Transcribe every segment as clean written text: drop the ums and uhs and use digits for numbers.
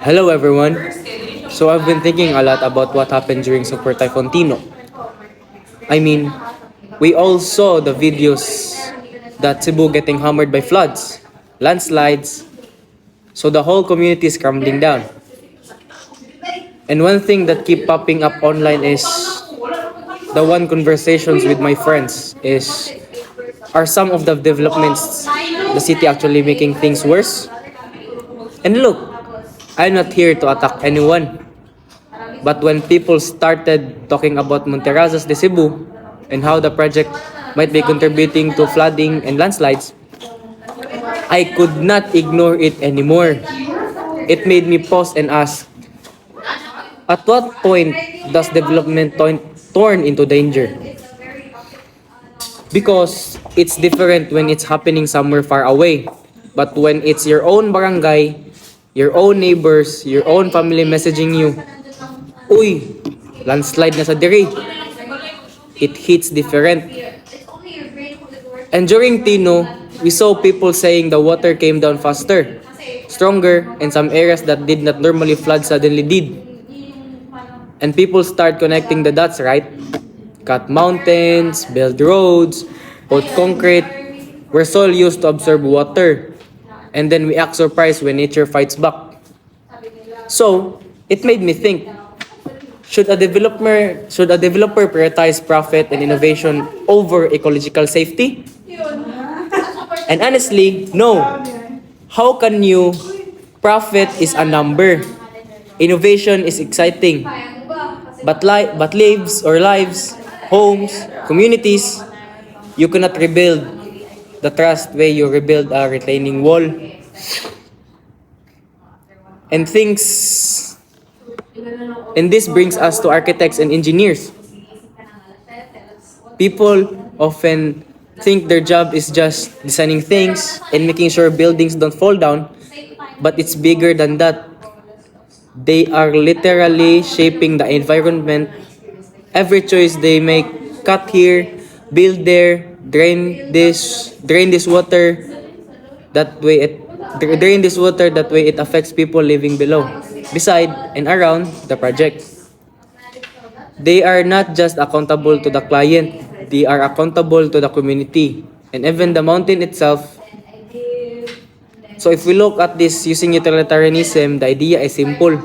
Hello everyone. So I've been thinking a lot about what happened during Super Typhoon Tino. I mean, we all saw the videos that Cebu getting hammered by floods, landslides, so the whole community is crumbling down. And one thing that keep popping up online is the one conversations with my friends is are some of the developments the city actually making things worse? And look, I'm not here to attack anyone. But when people started talking about Monterrazas de Cebu and how the project might be contributing to flooding and landslides, I could not ignore it anymore. It made me pause and ask, at what point does development turn into danger? Because it's different when it's happening somewhere far away. But when it's your own barangay, your own neighbors, your own family messaging you, uy, landslide na sa diri. It hits different. And during Tino, we saw people saying the water came down faster, stronger, and some areas that did not normally flood suddenly did. And people start connecting the dots, right? Cut mountains, build roads, put concrete. We're so used to absorb water. And then we act surprised when nature fights back. So, it made me think, should a developer prioritize profit and innovation over ecological safety? And honestly, no. How can you? Profit is a number. Innovation is exciting. But lives, homes, communities, you cannot rebuild the trust way you rebuild a retaining wall. And things and this brings us to architects and engineers. People often think their job is just designing things and making sure buildings don't fall down, but it's bigger than that. They are literally shaping the environment. Every choice they make, cut here, build there, drain this water, that way it drain this water that way it affects people living below, beside and around the project. They are not just accountable to the client, they are accountable to the community and even the mountain itself. So if we look at this using utilitarianism, the idea is simple.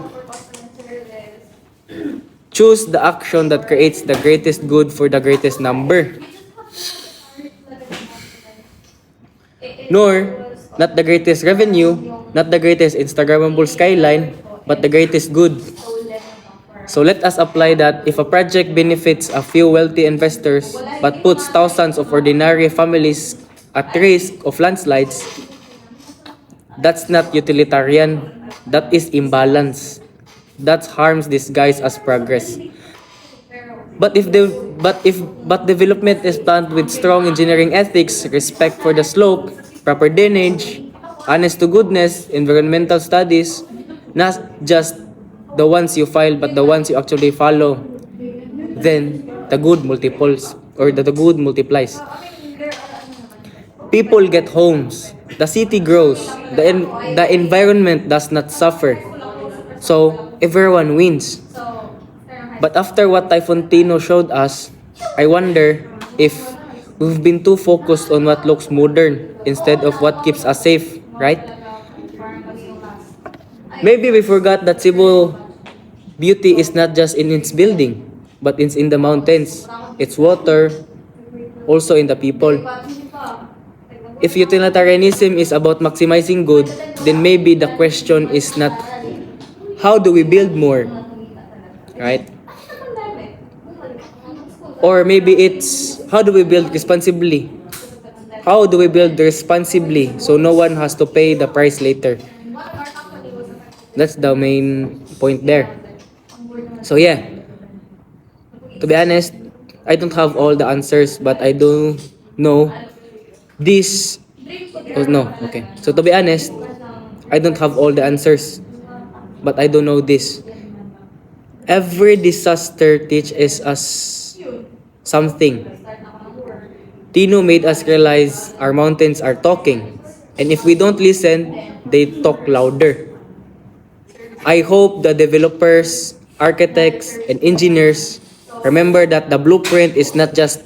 Choose the action that creates the greatest good for the greatest number. Nor, not the greatest revenue, not the greatest Instagrammable skyline, but the greatest good. So let us apply that if a project benefits a few wealthy investors but puts thousands of ordinary families at risk of landslides, that's not utilitarian, that is imbalance. That harms disguised as progress. But development is planned with strong engineering ethics, respect for the slope, proper drainage, honest to goodness, environmental studies, not just the ones you file but the ones you actually follow, then the good multiples or the good multiplies. People get homes, the city grows, the environment does not suffer. So everyone wins. But after what Typhoon Tino showed us, I wonder if we've been too focused on what looks modern instead of what keeps us safe, right? Maybe we forgot that Cebu beauty is not just in its building, but it's in the mountains, its water, also in the people. If utilitarianism is about maximizing good, then maybe the question is not how do we build more, right? Or maybe it's how do we build responsibly? How do we build responsibly so no one has to pay the price later? That's the main point there. So yeah, to be honest, I don't have all the answers, but I do know this. Oh no, okay. So to be honest, I don't have all the answers, but I do know this. Every disaster teaches us something. Tino made us realize our mountains are talking. And if we don't listen, they talk louder. I hope the developers, architects, and engineers remember that the blueprint is not just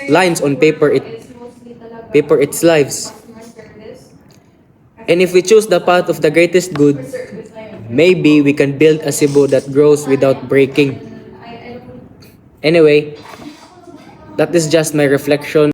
lines on paper, it's lives. And if we choose the path of the greatest good, maybe we can build a Cebu that grows without breaking. Anyway, that is just my reflection